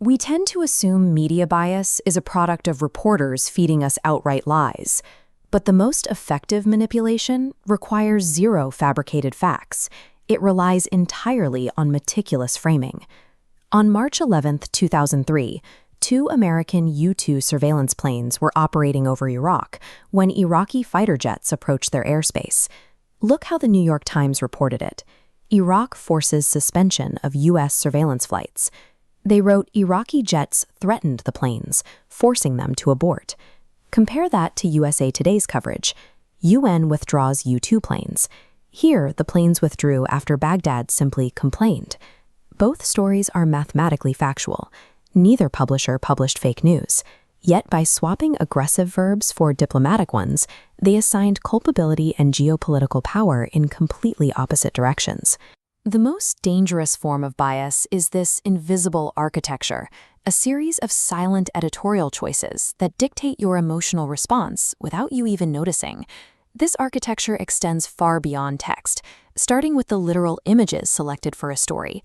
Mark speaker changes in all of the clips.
Speaker 1: We tend to assume media bias is a product of reporters feeding us outright lies. But the most effective manipulation requires zero fabricated facts. It relies entirely on meticulous framing. On March 11, 2003, two American U-2 surveillance planes were operating over Iraq when Iraqi fighter jets approached their airspace. Look how the New York Times reported it. Iraq forces suspension of U.S. surveillance flights. They wrote Iraqi jets threatened the planes, forcing them to abort. Compare that to USA Today's coverage. UN withdraws U-2 planes. Here, the planes withdrew after Baghdad simply complained. Both stories are mathematically factual. Neither publisher published fake news. Yet by swapping aggressive verbs for diplomatic ones, they assigned culpability and geopolitical power in completely opposite directions. The most dangerous form of bias is this invisible architecture, a series of silent editorial choices that dictate your emotional response without you even noticing. This architecture extends far beyond text, starting with the literal images selected for a story.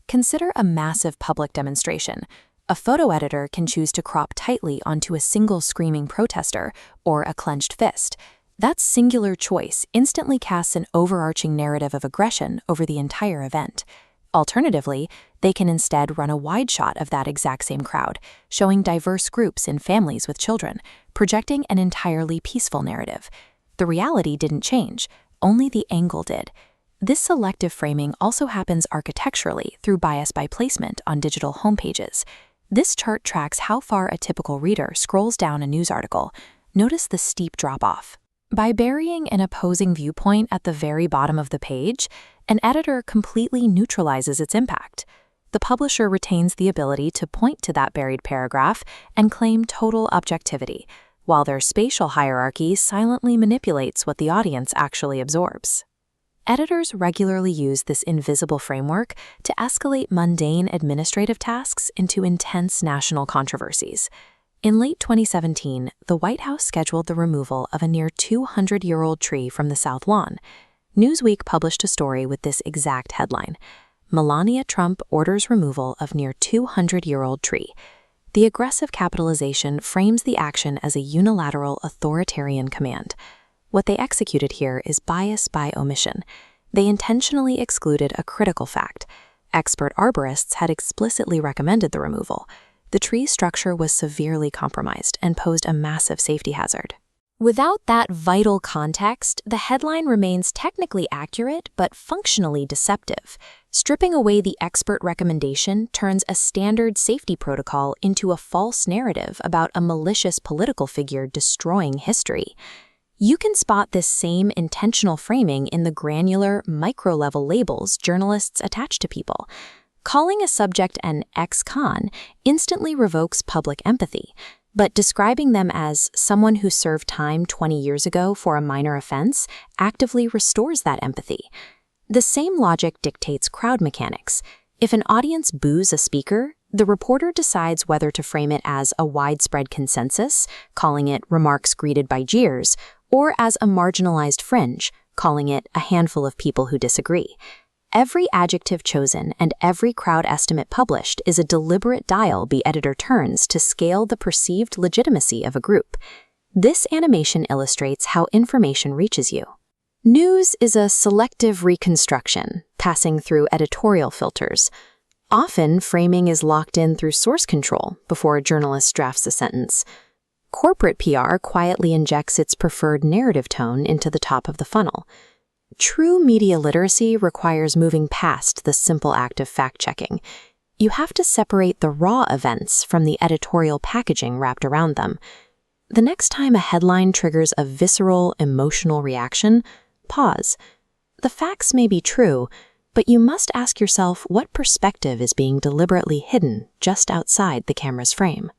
Speaker 1: Consider a massive public demonstration. A photo editor can choose to crop tightly onto a single screaming protester or a clenched fist. That singular choice instantly casts an overarching narrative of aggression over the entire event. Alternatively, they can instead run a wide shot of that exact same crowd, showing diverse groups and families with children, projecting an entirely peaceful narrative. The reality didn't change, only the angle did. This selective framing also happens architecturally through bias by placement on digital homepages. This chart tracks how far a typical reader scrolls down a news article. Notice the steep drop-off. By burying an opposing viewpoint at the very bottom of the page, an editor completely neutralizes its impact. The publisher retains the ability to point to that buried paragraph and claim total objectivity, while their spatial hierarchy silently manipulates what the audience actually absorbs. Editors regularly use this invisible framework to escalate mundane administrative tasks into intense national controversies. In late 2017, the White House scheduled the removal of a near 200-year-old tree from the South Lawn. Newsweek published a story with this exact headline: Melania Trump orders removal of near 200-year-old tree. The aggressive capitalization frames the action as a unilateral authoritarian command. What they executed here is bias by omission. They intentionally excluded a critical fact. Expert arborists had explicitly recommended the removal. The tree's structure was severely compromised and posed a massive safety hazard. Without that vital context, the headline remains technically accurate but functionally deceptive. Stripping away the expert recommendation turns a standard safety protocol into a false narrative about a malicious political figure destroying history. You can spot this same intentional framing in the granular, micro-level labels journalists attach to people. Calling a subject an ex-con instantly revokes public empathy, but describing them as someone who served time 20 years ago for a minor offense actively restores that empathy. The same logic dictates crowd mechanics. If an audience boos a speaker, the reporter decides whether to frame it as a widespread consensus, calling it remarks greeted by jeers, or as a marginalized fringe, calling it a handful of people who disagree. Every adjective chosen and every crowd estimate published is a deliberate dial the editor turns to scale the perceived legitimacy of a group. This animation illustrates how information reaches you. News is a selective reconstruction, passing through editorial filters. Often, framing is locked in through source control before a journalist drafts a sentence. Corporate PR quietly injects its preferred narrative tone into the top of the funnel. True media literacy requires moving past the simple act of fact-checking. You have to separate the raw events from the editorial packaging wrapped around them. The next time a headline triggers a visceral, emotional reaction, pause. The facts may be true, but you must ask yourself what perspective is being deliberately hidden just outside the camera's frame.